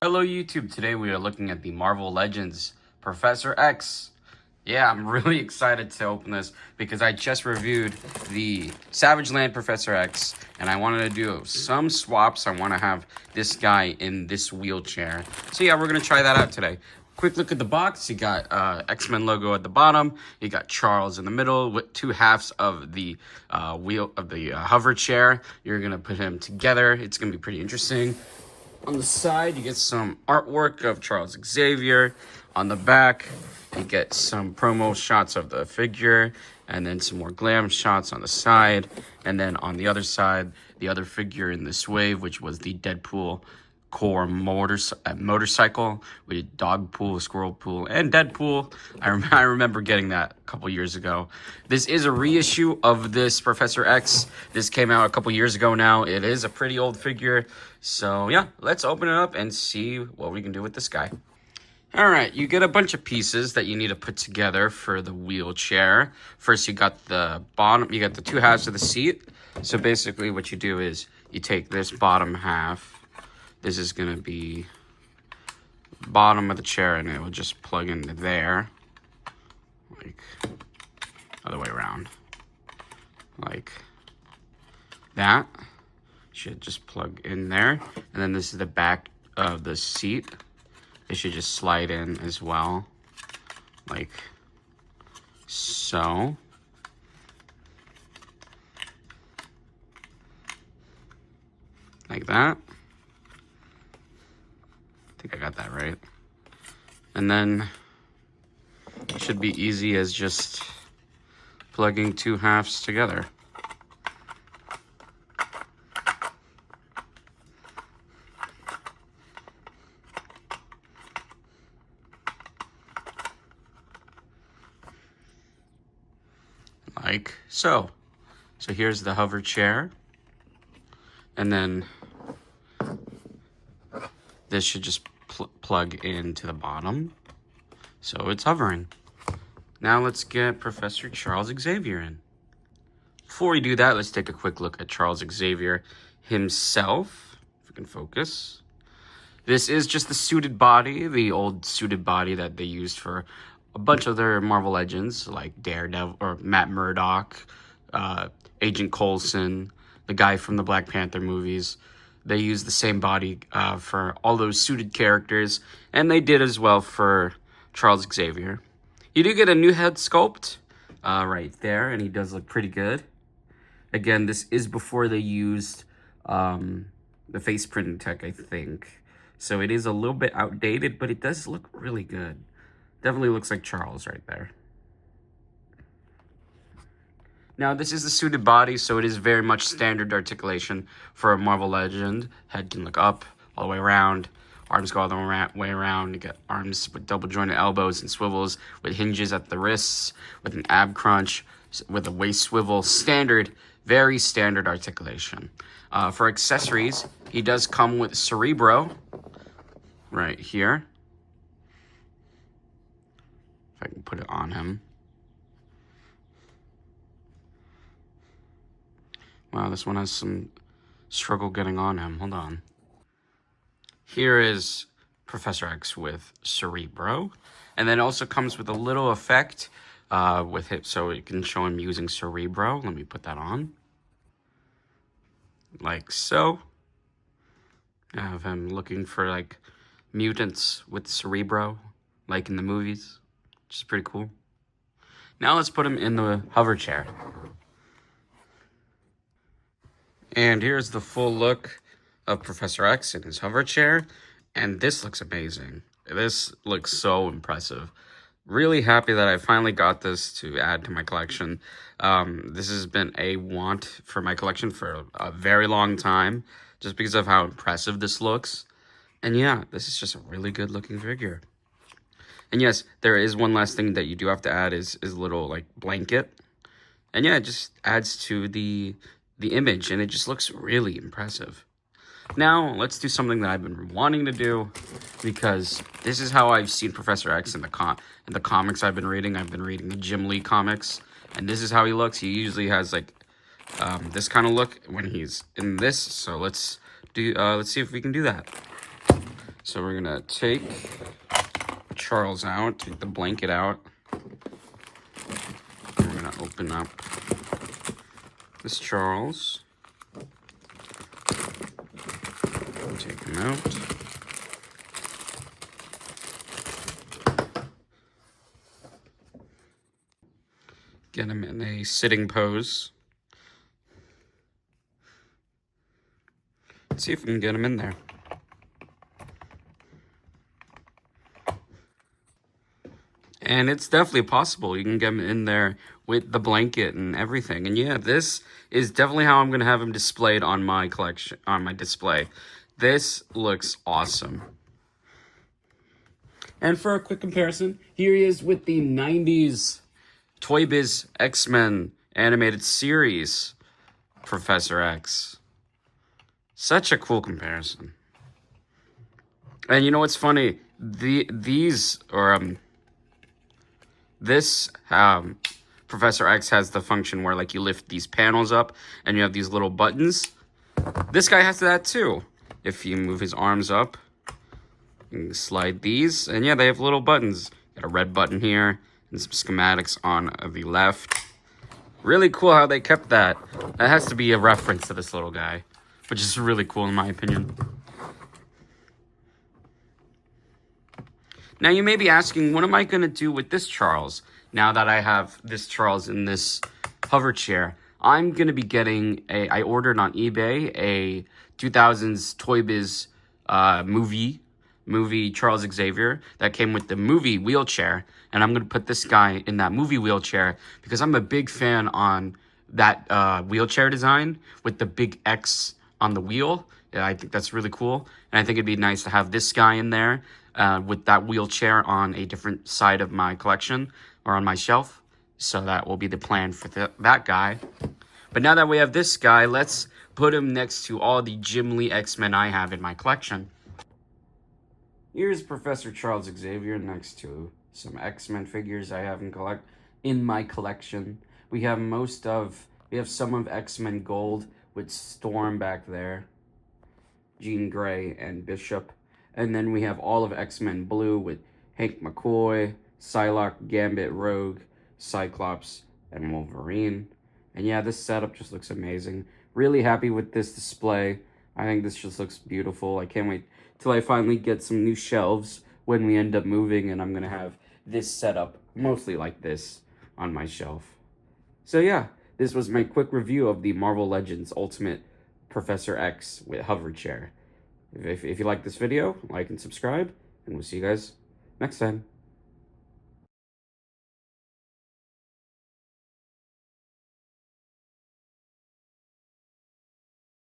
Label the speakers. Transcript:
Speaker 1: Hello YouTube, today we are looking at the Marvel Legends Professor X. Yeah, I'm really excited to open this because I just reviewed the Savage Land Professor X and I wanted to do some swaps. I want to have this guy in this wheelchair. So yeah, we're going to try that out today. Quick look at the box. You got X-Men logo at the bottom. You got Charles in the middle with two halves of the hover chair. You're going to put him together. It's going to be pretty interesting. On the side, you get some artwork of Charles Xavier. On the back, you get some promo shots of the figure, and then some more glam shots on the side. And then on the other side, the other figure in this wave, which was the Deadpool core motorcycle with Dogpool, Squirrelpool, and Deadpool. I remember getting that a couple years ago. This is a reissue of this Professor X. This came out a couple years ago now. It is a pretty old figure. So yeah, let's open it up and see what we can do with this guy. All right, you get a bunch of pieces that you need to put together for the wheelchair. First, you got the bottom, you got the two halves of the seat. So basically what you do is you take this bottom half. This is going to be bottom of the chair, and it will just plug into there. Like, other way around. Like that. Should just plug in there. And then this is the back of the seat. It should just slide in as well. Like so. Like that. I think I got that right. And then it should be easy as just plugging two halves together. Like so. So here's the hover chair. And then this should just plug into the bottom. So it's hovering. Now let's get Professor Charles Xavier in. Before we do that, let's take a quick look at Charles Xavier himself. If we can focus. This is just the suited body, the old suited body that they used for a bunch of their Marvel Legends, like Daredevil or Matt Murdock, Agent Coulson, the guy from the Black Panther movies. They used the same body for all those suited characters, and they did as well for Charles Xavier. You do get a new head sculpt right there, and he does look pretty good. Again, this is before they used the face printing tech, I think. So it is a little bit outdated, but it does look really good. Definitely looks like Charles right there. Now, this is the suited body, so it is very much standard articulation for a Marvel Legend. Head can look up, all the way around. Arms go all the way around. You get arms with double-jointed elbows and swivels, with hinges at the wrists, with an ab crunch, with a waist swivel. Standard, very standard articulation. For accessories, he does come with Cerebro, right here. If I can put it on him. Wow, this one has some struggle getting on him. Hold on. Here is Professor X with Cerebro. And then it also comes with a little effect with it, so it can show him using Cerebro. Let me put that on. Like so. I have him looking for, like, mutants with Cerebro, like in the movies, which is pretty cool. Now let's put him in the hover chair. And here's the full look of Professor X in his hover chair. And this looks amazing. This looks so impressive. Really happy that I finally got this to add to my collection. This has been a want for my collection for a very long time, just because of how impressive this looks. And yeah, this is just a really good looking figure. And yes, there is one last thing that you do have to add is a little like blanket. And yeah, it just adds to the image, and it just looks really impressive. Now, let's do something that I've been wanting to do, because this is how I've seen Professor X in the comics I've been reading. I've been reading the Jim Lee comics, and this is how he looks. He usually has like this kind of look when he's in this. So let's see if we can do that. So we're gonna take Charles out, take the blanket out. We're gonna open up this Charles. Take him out. Get him in a sitting pose. Let's see if we can get him in there. And it's definitely possible. You can get him in there with the blanket and everything. And yeah, this is definitely how I'm going to have him displayed on my collection, on my display. This looks awesome. And for a quick comparison, here he is with the 90s Toy Biz X-Men animated series, Professor X. Such a cool comparison. And you know what's funny? This Professor X has the function where like you lift these panels up and you have these little buttons. This guy has that too. If you move his arms up, you can slide these, and yeah, they have little buttons. Got a red button here and some schematics on the left. Really cool how they kept that. That has to be a reference to this little guy, which is really cool in my opinion. Now you may be asking, what am I going to do with this Charles now that I have this Charles in this Hoverchair? I'm going to be getting I ordered on eBay a 2000s Toy Biz movie Charles Xavier that came with the movie wheelchair. And I'm going to put this guy in that movie wheelchair because I'm a big fan on that wheelchair design with the big X on the wheel. Yeah, I think that's really cool. And I think it'd be nice to have this guy in there with that wheelchair on a different side of my collection or on my shelf. So that will be the plan for that guy. But now that we have this guy, let's put him next to all the Jim Lee X-Men I have in my collection. Here's Professor Charles Xavier next to some X-Men figures I have in my collection. We have some of X-Men Gold with Storm back there, Jean Grey and Bishop. And then we have all of X-Men Blue with Hank McCoy, Psylocke, Gambit, Rogue, Cyclops, and Wolverine. And yeah, this setup just looks amazing. Really happy with this display. I think this just looks beautiful. I can't wait till I finally get some new shelves when we end up moving, and I'm going to have this setup mostly like this on my shelf. So yeah, this was my quick review of the Marvel Legends Ultimate Professor X with Hoverchair. If you like this video, like and subscribe, and we'll see you guys next time.